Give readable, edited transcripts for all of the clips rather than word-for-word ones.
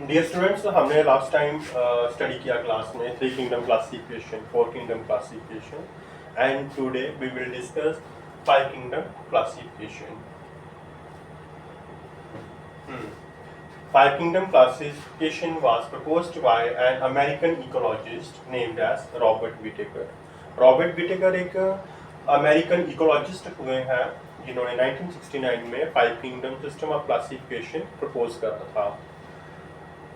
Dear students, हमने last time study किया class में three kingdom classification, four kingdom classification and today we will discuss five kingdom classification. Five kingdom classification was proposed by an American ecologist named as Robert Whittaker. Robert Whittaker एक American ecologist हुए हैं जिन्होंने 1969 में five kingdom system of classification propose करा था.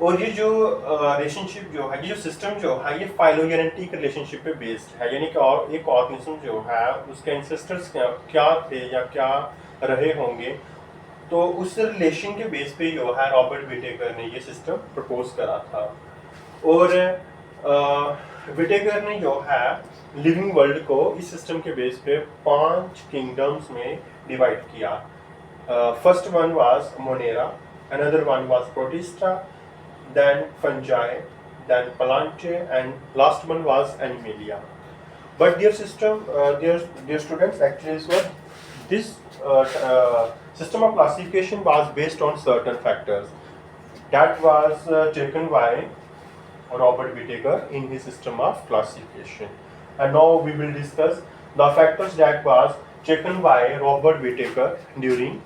और ये जो रिलेशनशिप जो है, ये जो सिस्टम जो है, ये फाइलोजेनेटिक रिलेशनशिप पे बेस्ड है. यानी कि और एक ऑर्गेनिज्म जो है उसके एंसेस्टर्स क्या थे या क्या रहे होंगे, तो उस रिलेशन के बेस पे जो है रॉबर्ट विटेकर ने ये सिस्टम प्रपोज करा था. और विटेकर ने जो है लिविंग वर्ल्ड को इस सिस्टम के बेस पे 5 किंगडम्स में डिवाइड किया. First one was Monera, another one was protista, then fungi, then Palanche, and last one was Animalia. But dear system, dear students, actually is what this system of classification was based on certain factors that was taken by Robert Whittaker in his system of classification. And now we will discuss the factors that was taken by Robert Whittaker during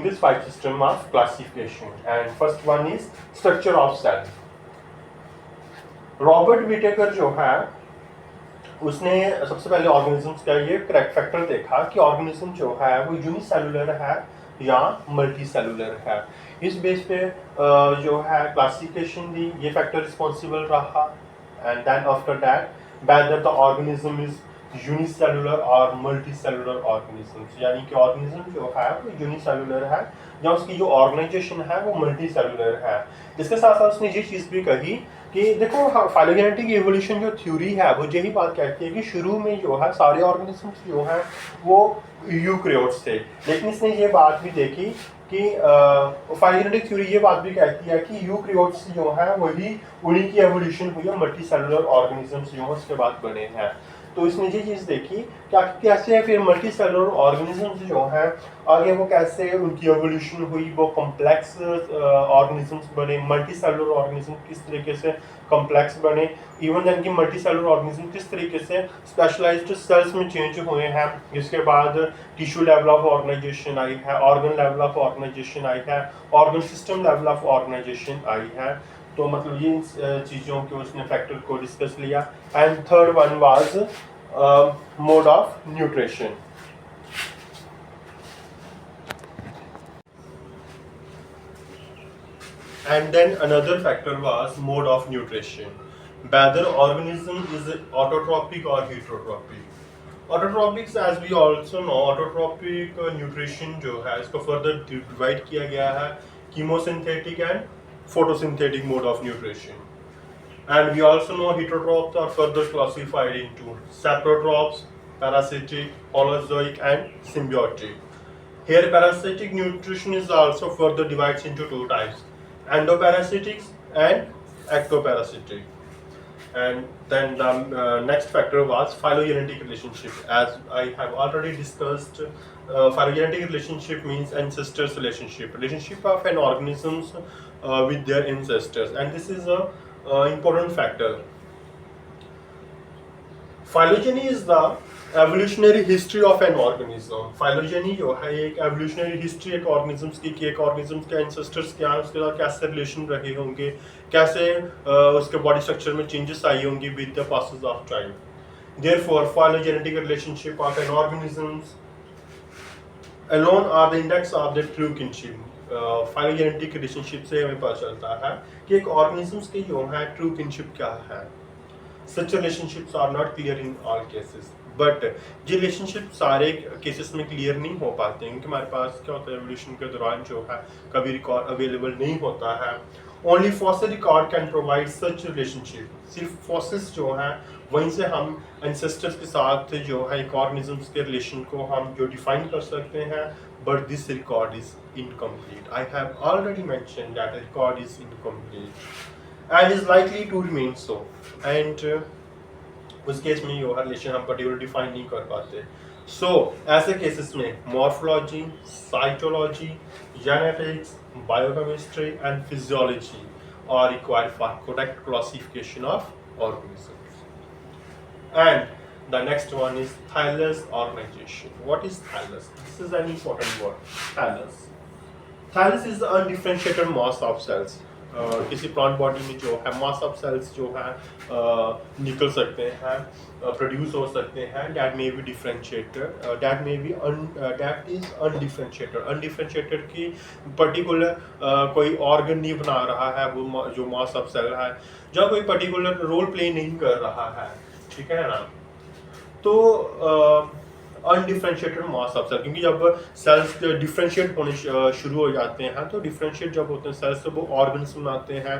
this five system of classification. And first one is structure of cell. Robert Whittaker जो है उसने सबसे पहले organisms का ये correct factor देखा कि organism जो है वो यूनिसेलुलर है या मल्टी सेलुलर है. इस बेस पे जो है क्लासिफिकेशन दी, ये फैक्टर रिस्पॉन्सिबल रहा. And then after that whether the organism is unicellular और मल्टी सेलुलर ऑर्गेनिजम्स, यानी कि ऑर्गेनिज्म जो है वो यूनिसेलुलर है या उसकी जो ऑर्गेनाइजेशन है वो मल्टी सेलुलर है. इसके साथ साथ उसने ये चीज़ भी कही कि देखो फाइलोजेनेटिक इवोल्यूशन जो थ्योरी है वो यही बात कहती है कि शुरू में जो है सारे ऑर्गेनिजम्स जो हैं वो यूकैरियोट्स थे, लेकिन इसने ये बात भी देखी कि फाइलोजेनेटिक थ्योरी ये बात भी कहती है कि यूकैरियोट्स जो हैं वही उन्हीं की एवोल्यूशन हुई है, मल्टी सेलुलर ऑर्गेनिजम्स जो हैं उसके बाद बने हैं. तो इसने ये चीज़ देखी कि कैसे फिर मल्टी सेलुलर ऑर्गेनिजम्स जो हैं आगे वो कैसे उनकी एवोल्यूशन हुई, वो कॉम्प्लेक्स ऑर्गेनिजम्स बने, मल्टी सेलुलर ऑर्गेनिज्म किस तरीके से कॉम्प्लेक्स बने, इवन दैन की मल्टी सेलुलर ऑर्गेनिज्म किस तरीके से स्पेशलाइज्ड सेल्स में चेंज हुए हैं. इसके बाद टिश्यू लेवल ऑफ ऑर्गेनाइजेशन आई है, ऑर्गन लेवल ऑफ ऑर्गेनाइजेशन आई है, organ system level of organisation आई है. तो मतलब ये चीज़ों के उसने फैक्टर को डिस्कस लिया. And third one was mode of nutrition. And then another factor was mode of nutrition. Whether organism is autotrophic or heterotrophic. Autotrophics, as we also know, autotrophic nutrition जो है इसको further divide किया गया है chemosynthetic and photosynthetic mode of nutrition. And we also know heterotrophs are further classified into saprotrophs, parasitic, holozoic, and symbiotic. Here, parasitic nutrition is also further divides into two types: endoparasitics and ectoparasitic. And then the next factor was phylogenetic relationship. As I have already discussed, phylogenetic relationship means ancestors relationship of an organisms with their ancestors, and this is a important factor. Phylogeny is the evolutionary history of an organism. Phylogeny जो है एक evolutionary history एक organisms की, एक organism के ancestors क्या है, उसके साथ कैसे रिलेशन रहे होंगे, कैसे उसके बॉडी स्ट्रक्चर में चेंजेस आई होंगी with the passes of time. Therefore phylogenetic relationship of an organisms alone are the index of the true kinship. Phylogenetic relationship से हमें पता चलता है कि एक ऑर्गेनिजम्स की जो है ट्रू किनशिप क्या है. Such relationships are not clear in all cases, but ये रिलेशनशिप सारे केसेस में क्लियर नहीं हो पाते हैं क्योंकि हमारे पास क्या होता है एवोल्यूशन के दौरान जो है कभी रिकॉर्ड अवेलेबल नहीं होता है. Only fossil record can provide such relationship. सिर्फ फॉसिल्स जो हैं वहीं से हम एंसेस्टर्स के साथ जो है एक ऑर्गेनिजम्स के रिलेशन को हम जो डिफाइन कर सकते हैं. But this record is incomplete. I have already mentioned that record is incomplete and is likely to remain so. And उस केस में जो है रिलेशन हम पर्टिकुलर डिफाइन नहीं कर पाते। सो ऐसे केसेस में morphology, cytology, genetics, biochemistry and physiology are required for correct classification of organisms. And the next one is thallus organization. What is thallus? This is an important word. Thallus. Thallus is the undifferentiated mass of cells. किसी plant body में जो है mass of sales जो है निकल सकते हैं, produce हो सकते हैं, that may be differentiated, that may be that is undifferentiated. Undifferentiated की पर्टिकुलर कोई ऑर्गन नहीं बना रहा है, वो जो मास ऑफ सेल है, जहाँ कोई पर्टिकुलर रोल प्ले नहीं कर रहा है, ठीक है ना। तो अनडिफरेंशिएटेड मास ऑफ सेल, क्योंकि जब सेल्स डिफरेंशिएट होने शुरू हो जाते हैं, तो डिफरेंशिएट जब होते हैं सेल्स तो वो ऑर्गन्स बनाते हैं,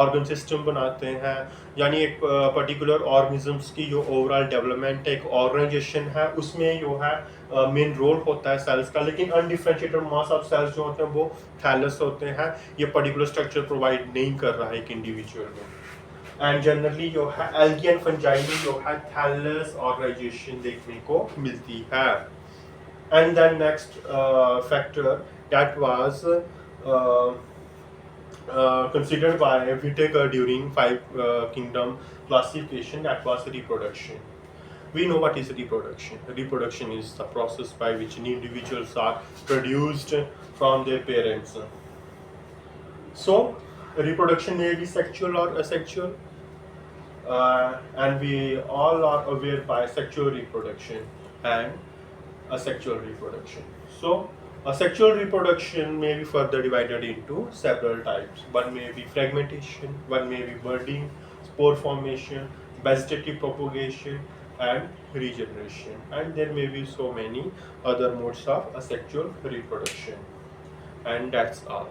ऑर्गन सिस्टम बनाते हैं, यानी एक पर्टिकुलर ऑर्गेनिजम्स की जो ओवरऑल डेवलपमेंट एक ऑर्गेनाइजेशन है उसमें जो है मेन रोल होता है सेल्स का। लेकिन अनडिफरेंशिएटेड मास ऑफ सेल्स जो होते हैं वो थैलस होते हैं, ये पर्टिकुलर स्ट्रक्चर प्रोवाइड नहीं कर रहा है एक इंडिविजुअल में। एंड जनरली जो है एल्गी एंड फंजाई में जो है थैलस ऑर्गेनाइजेशन देखने को मिलती है। And then next factor that was considered by Whittaker during five kingdom classification, that was reproduction. We know what is reproduction. Reproduction is the process by which individuals are produced from their parents. So reproduction may be sexual or asexual, and we all are aware by sexual reproduction and asexual reproduction. So asexual reproduction may be further divided into several types. One may be fragmentation, one may be budding, spore formation, vegetative propagation and regeneration, and there may be so many other modes of asexual reproduction. And that's all.